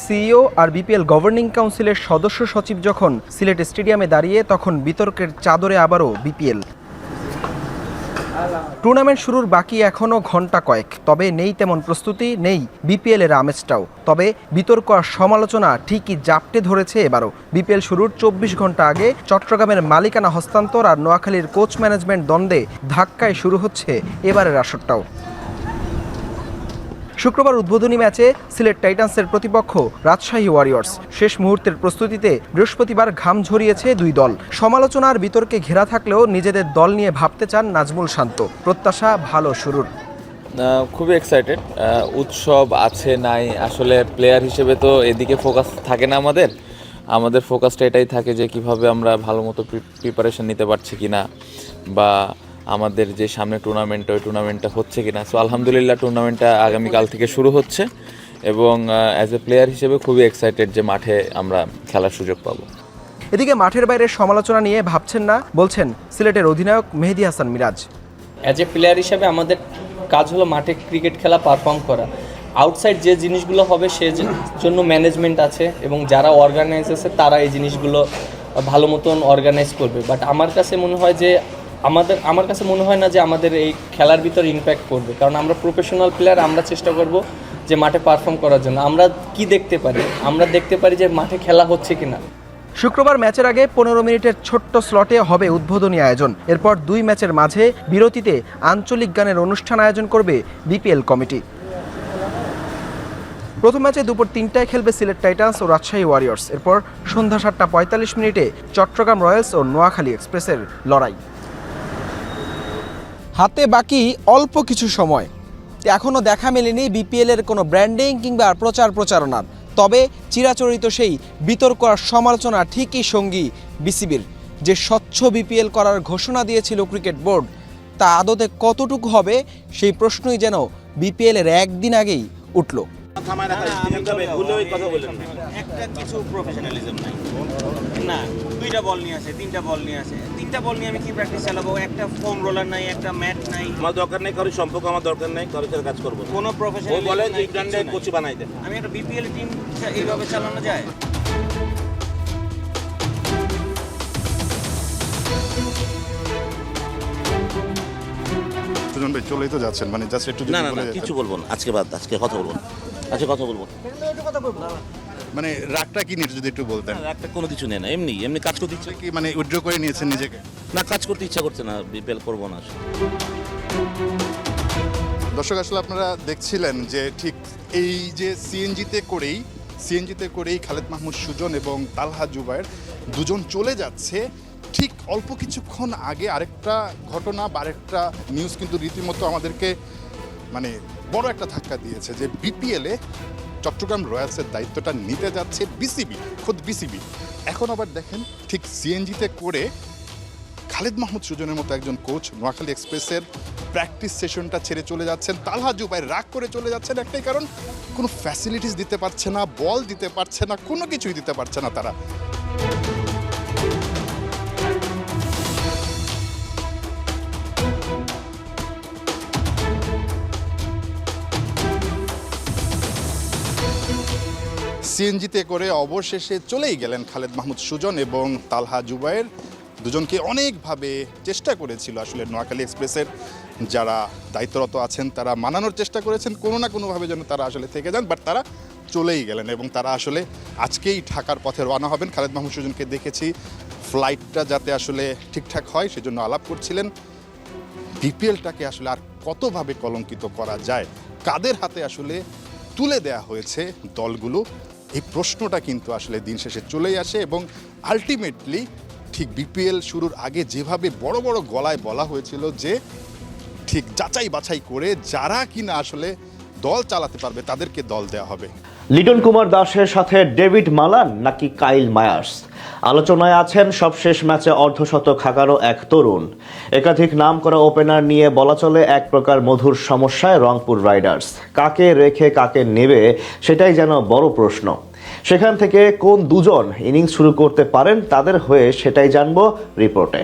CEO আর BPL governing কাউন্সিলের সদস্য সচিব যখন সিলেট স্টেডিয়ামে দাঁড়িয়ে, তখন বিতর্কের চাদরে আবারও বিপিএল। টুর্নামেন্ট শুরুর বাকি এখনও ঘন্টা কয়েক, তবে নেই তেমন প্রস্তুতি, নেই বিপিএল এর আমেজটাও। তবে বিতর্ক আর সমালোচনা ঠিকই জাপটে ধরেছে এবারও। বিপিএল শুরুর 24 ঘন্টা আগে চট্টগ্রামের মালিকানা হস্তান্তর আর নোয়াখালীর কোচ ম্যানেজমেন্ট দ্বন্দ্বে ধাক্কায় শুরু হচ্ছে এবারের আসরটাও। শুক্রবার উদ্বোধনী ম্যাচে সিলেট টাইটান্সের প্রতিপক্ষ রাজশাহী ওয়ারিয়র্স। শেষ মুহূর্তের প্রস্তুতিতে বৃহস্পতিবার ঘাম ঝরিয়েছে দুই দল। সমালোচনার বিতর্কে ঘেরা থাকলেও নিজেদের দল নিয়ে ভাবতে চান নাজমুল শান্ত। প্রত্যাশা ভালো শুরুর। খুবই এক্সাইটেড। উৎসব আছে নাই, আসলে প্লেয়ার হিসেবে তো এদিকে ফোকাস থাকে না আমাদের ফোকাসটা এটাই থাকে যে কিভাবে আমরা ভালো মতো প্রিপারেশন নিতে পারছি কিনা, বা আমাদের যে সামনে টুর্নামেন্টটা ওই টুর্নামেন্টটা হচ্ছে কিনা। সো আলহামদুলিল্লাহ টুর্নামেন্টটা আগামীকাল থেকে শুরু হচ্ছে এবং অ্যাজ এ প্লেয়ার হিসেবে খুবই এক্সাইটেড যে মাঠে আমরা খেলার সুযোগ পাবো। এদিকে মাঠের বাইরে সমালোচনা নিয়ে ভাবছেন না বলছেন সিলেটের অধিনায়ক Mehedi Hasan Miraz. As a player হিসেবে আমাদের কাজ হলো মাঠে ক্রিকেট খেলা পারফর্ম করা। আউটসাইড যে জিনিসগুলো হবে সে জন্য ম্যানেজমেন্ট আছে এবং যারা অর্গানাইজ আছে তারা এই জিনিসগুলো ভালো মতন অর্গানাইজ করবে। বাট আমার কাছে মনে হয় না যে আমাদের এই খেলার ভিতর ইম্প্যাক্ট করবে, কারণ আমরা প্রফেশনাল প্লেয়ার। আমরা চেষ্টা করব যে মাঠে পারফর্ম করার জন্য। আমরা দেখতে পারি যে মাঠে খেলা হচ্ছে কিনা। শুক্রবার ম্যাচের আগে 15 মিনিটের ছোট্ট স্লটে হবে উদ্বোধনী আয়োজন। এরপর দুই ম্যাচের মাঝে বিরতিতে আঞ্চলিক গানের অনুষ্ঠান আয়োজন করবে বিপিএল কমিটি। প্রথম ম্যাচে দুপুর 3টায় খেলবে সিলেট টাইটান্স ও রাজশাহী ওয়ারিয়র্স। এরপর সন্ধ্যা 7:45 মিনিটে চট্টগ্রাম রয়্যালস ও নোয়াখালী এক্সপ্রেসের লড়াই। হাতে বাকি অল্প কিছু সময়, এখনও দেখা মেলেনি বিপিএলের কোনো ব্র্যান্ডিং কিংবা প্রচারণার। তবে চিরাচরিত সেই বিতর্ক আর সমালোচনা ঠিকই সঙ্গী বিসিবির। যে স্বচ্ছ বিপিএল করার ঘোষণা দিয়েছিল ক্রিকেট বোর্ড, তা আদতে কতটুকু হবে সেই প্রশ্নই যেন বিপিএলের একদিন আগেই উঠল। দুইটা বল নিয়ে আসে, তিনটা বল নিয়ে আমি কি প্র্যাকটিস চালাবো? একটা ফোম রোলার নাই, একটা ম্যাট নাই। আমার দরকার নেই, কারোর সম্পর্ক আমার দরকার নেই, কারোর সাথে কাজ করবো। কোনো প্রফেশনাল বলে যে ব্র্যান্ডের কোচ বানাই দেন। আমি একটা বিপিএল টিম এইভাবে চালানো যায়? সুজন ভাই চলেই তো যাচ্ছেন, মানে জাস্ট একটু না কিছু বলবো না, আজকে কথা বলবো মানে রাগটা কি নিয়ে যদি একটু বলতেন। একটা কোনো কিছু নেই না, এমনি কাজ করতে ইচ্ছা। কি মানে উইথড্র করে নিয়েছেন নিজেকে? না, কাজ করতে ইচ্ছা করছে না, বিপিএল করবো না। দর্শক আসলে আপনারা দেখছিলেন যে ঠিক এই যে সিএনজিতে করেই খালেদ মাহমুদ সুজন এবং তালহা জুবায়ের দুজন চলে যাচ্ছে। ঠিক অল্প কিছুক্ষণ আগে আরেকটা ঘটনা বা আরেকটা নিউজ কিন্তু রীতিমতো আমাদেরকে মানে বড় একটা ধাক্কা দিয়েছে, যে বিপিএলে চট্টগ্রাম রয়্যালসের দায়িত্বটা নিতে যাচ্ছে খোদ বিসিবি। এখন আবার দেখেন ঠিক সিএনজিতে করে খালেদ মাহমুদ সুজনের মতো একজন কোচ নোয়াখালী এক্সপ্রেসের প্র্যাকটিস সেশনটা ছেড়ে চলে যাচ্ছেন। তালহা জুবায়ের রাগ করে চলে যাচ্ছেন একটাই কারণ, কোনো ফ্যাসিলিটিস দিতে পারছে না, বল দিতে পারছে না, কোনো কিছুই দিতে পারছে না তারা। সিএনজিতে করে অবশেষে চলেই গেলেন খালেদ মাহমুদ সুজন এবং তালহা জুবায়ের। দুজনকে অনেকভাবে চেষ্টা করেছিল আসলে নোয়াখালী এক্সপ্রেসের যারা দায়িত্বরত আছেন, তারা মানানোর চেষ্টা করেছেন কোনো না কোনোভাবে যেন তারা আসলে থেকে যান, বাট তারা চলেই গেলেন এবং তারা আসলে আজকেই ঢাকার পথে রওনা হবেন। খালেদ মাহমুদ সুজনকে দেখেছি ফ্লাইটটা যাতে আসলে ঠিকঠাক হয় সেজন্য আলাপ করছিলেন। বিপিএলটাকে আসলে আর কতভাবে কলঙ্কিত করা যায়, কাদের হাতে আসলে তুলে দেয়া হয়েছে দলগুলো, এই প্রশ্নটা কিন্তু আসলে দিন শেষে চলেই আসে এবং আলটিমেটলি ঠিক বিপিএল শুরুর আগে যেভাবে বড় বড় গলায় বলা হয়েছিল যে ঠিক যাচাই বাছাই করে যারা কিনা আসলে দল চালাতে পারবে তাদেরকে দল দেওয়া হবে। লিটন কুমার দাসের সাথে ডেভিড মালান নাকি কাইল মায়ার্স, আলোচনায় আছেন সবশেষ ম্যাচে অর্ধশতক হাঁকানো এক তরুণ। একাধিক নাম করা ওপেনার নিয়ে বলা চলে এক প্রকার মধুর সমস্যায় রংপুর রাইডার্স। কাকে রেখে কাকে নেবে সেটাই যেন বড় প্রশ্ন। সেখান থেকে কোন দুজন ইনিংস শুরু করতে পারেন তাদের হয়ে সেটাই জানবো রিপোর্টে।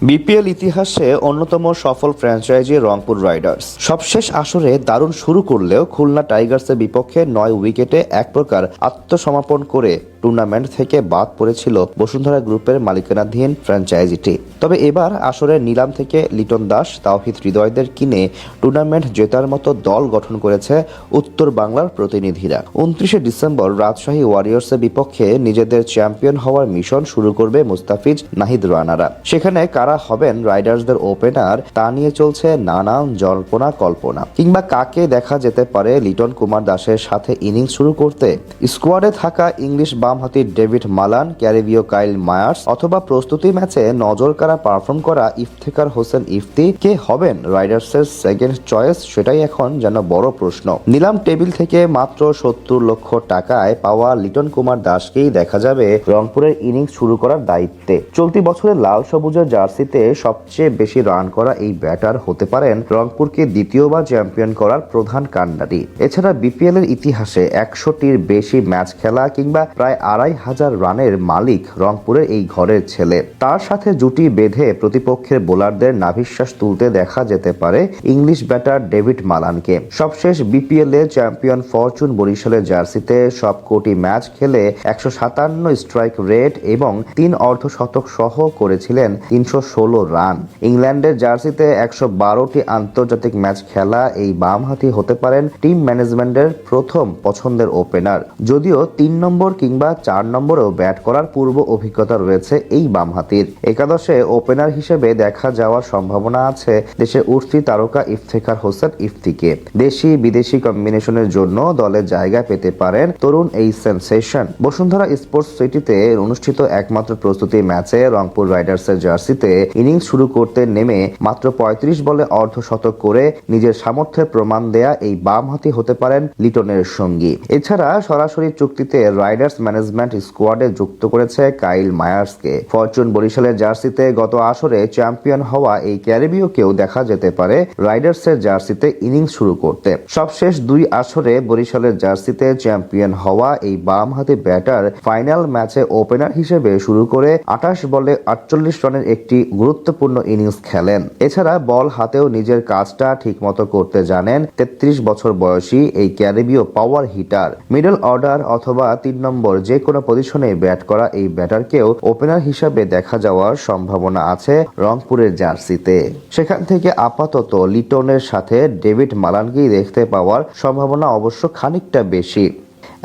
বিপিএল ইতিহাসে অন্যতম সফল ফ্র্যাঞ্চাইজি রংপুর রাইডার্স সবশেষ আসরে দারুণ শুরু করলেও খুলনা টাইগার্সের বিপক্ষে 9 উইকেটে এক প্রকার আত্মসমর্পণ করে টুর্নামেন্ট থেকে বাদ পড়েছিল বসুন্ধরা গ্রুপের মালিকানাধীন ফ্র্যাঞ্চাইজিটি। তবে এবার আসরের নিলাম থেকে লিটন দাস, তাওহিদ হৃদয়দের কিনে টুর্নামেন্ট জেতার মতো দল গঠন করেছে উত্তর বাংলার প্রতিনিধিরা। 29 ডিসেম্বর রাজশাহী ওয়ারিয়র্সের বিপক্ষে নিজেদের চ্যাম্পিয়ন হওয়ার মিশন শুরু করবে মুস্তাফিজ নাহিদ রানারা। সেখানে কারা হবেন রাইডার্সদের ওপেনার তা নিয়ে চলছে নানান জল্পনা কল্পনা। কিংবা কাকে দেখা যেতে পারে লিটন কুমার দাসের সাথে ইনিংস শুরু করতে। স্কোয়াডে থাকা ইংলিশ বামহাতি ডেভিড মালান, ক্যারিবীয় কাইল মায়ার্স অথবা প্রস্তুতি ম্যাচে নজর কাড়া পারফর্ম করা ইফতেখার হোসেন ইফতি কে হবেন রাইডার্সের সেকেন্ড চয়েস, সেটাই এখন যেন বড় প্রশ্ন। নিলাম টেবিল থেকে মাত্র 70 লক্ষ টাকায় পাওয়া লিটন কুমার দাসকেই দেখা যাবে রংপুরের ইনিংস শুরু করার দায়িত্বে। চলতি বছরের লাল সবুজের জার্সিতে সবচেয়ে বেশি রান করা এই ব্যাটার হতে পারেন রংপুরকে দ্বিতীয়বার চ্যাম্পিয়ন করার প্রধান কাণ্ডারি। এছাড়া বিপিএল এর ইতিহাসে 100টির বেশি ম্যাচ খেলা কিংবা প্রায় 2500 রানের মালিক রংপুরের এই ঘরের ছেলে। তার সাথে জুটি বেঁধে প্রতিপক্ষের বোলারদের নাভিশ্বাস তুলতে দেখা যেতে পারে ইংলিশ ব্যাটার ডেভিড মালানকে। সবশেষ বিপিএল এ চ্যাম্পিয়ন ফরচুন বরিশালের জার্সিতে সব কোটি ম্যাচ খেলে 157 স্ট্রাইক রেট এবং 3 অর্ধশতক সহ করেছিলেন 316 রান। ইংল্যান্ডের জার্সিতে 112টি আন্তর্জাতিক ম্যাচ খেলা এই বামহাতি হতে পারেন টিম ম্যানেজমেন্টের প্রথম পছন্দের ওপেনার। যদিও 3 নম্বর কিংবা 4 নম্বরেও ব্যাট করার পূর্ব অভিজ্ঞতা রয়েছে এই বামহাতির। একাদশে ওপেনার হিসেবে দেখা যাওয়ার সম্ভাবনা আছে দেশের উঠতি তারকা ইফতেখার হোসেন ইফতিকে। দেশি বিদেশি কম্বিনেশনের জন্য দলে জায়গা পেতে পারেন তরুণ এই সেনসেশন। বসুন্ধরা স্পোর্টস সিটিতে অনুষ্ঠিত একমাত্র প্রস্তুতি ম্যাচে রংপুর রাইডার্সের জার্সিতে ইনিংস শুরু করতে নেমে মাত্র 35 বলে অর্ধশতক করে নিজের সামর্থ্যের প্রমাণ দেয়া এই বামহাতি হতে পারেন লিটনের সঙ্গী। এছাড়া সরাসরি চুক্তিতে রাইডার্স ম্যানেজমেন্ট স্কোয়াডে যুক্ত করেছে কাইল মায়ার্সকে। ফরচুন বরিশালের জার্সিতে গত আসরে চ্যাম্পিয়ন হওয়া এই ক্যারিবীয়কেও দেখা যেতে পারে রাইডার্সের জার্সিতে ইনিংস শুরু করতে। সবশেষ 2 আসরে বরিশালের জার্সিতে চ্যাম্পিয়ন হওয়া এই বামহাতি ব্যাটার ফাইনাল ম্যাচে ওপেনার হিসেবে শুরু করে 28 বলে 48 রানের একটি গুরুত্বপূর্ণ ইনিংস খেলেন। এছাড়া বল হাতেও নিজের কাজটা ঠিকমতো করতে জানেন 33 বছর বয়সী এই ক্যারিবীয় পাওয়ার হিটার। মিডল অর্ডার অথবা 3 নম্বর যে কোনো পজিশনে ব্যাট করা এই ব্যাটারকেও ওপেনার হিসেবে দেখা যাওয়ার সম্ভাবনা আছে রংপুরের জার্সিতে। সেখান থেকে আপাতত লিটনের সাথে ডেভিড মালানকেই দেখতে পাওয়ার সম্ভাবনা অবশ্য খানিকটা বেশি।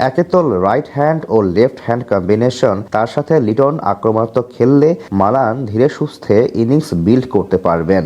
একে তো রাইট হ্যান্ড ও লেফট হ্যান্ড কম্বিনেশন, তার সাথে লিটন আক্রমণাত্মক খেললে মালান ধীরে সুস্থে ইনিংস বিল্ড করতে পারবেন।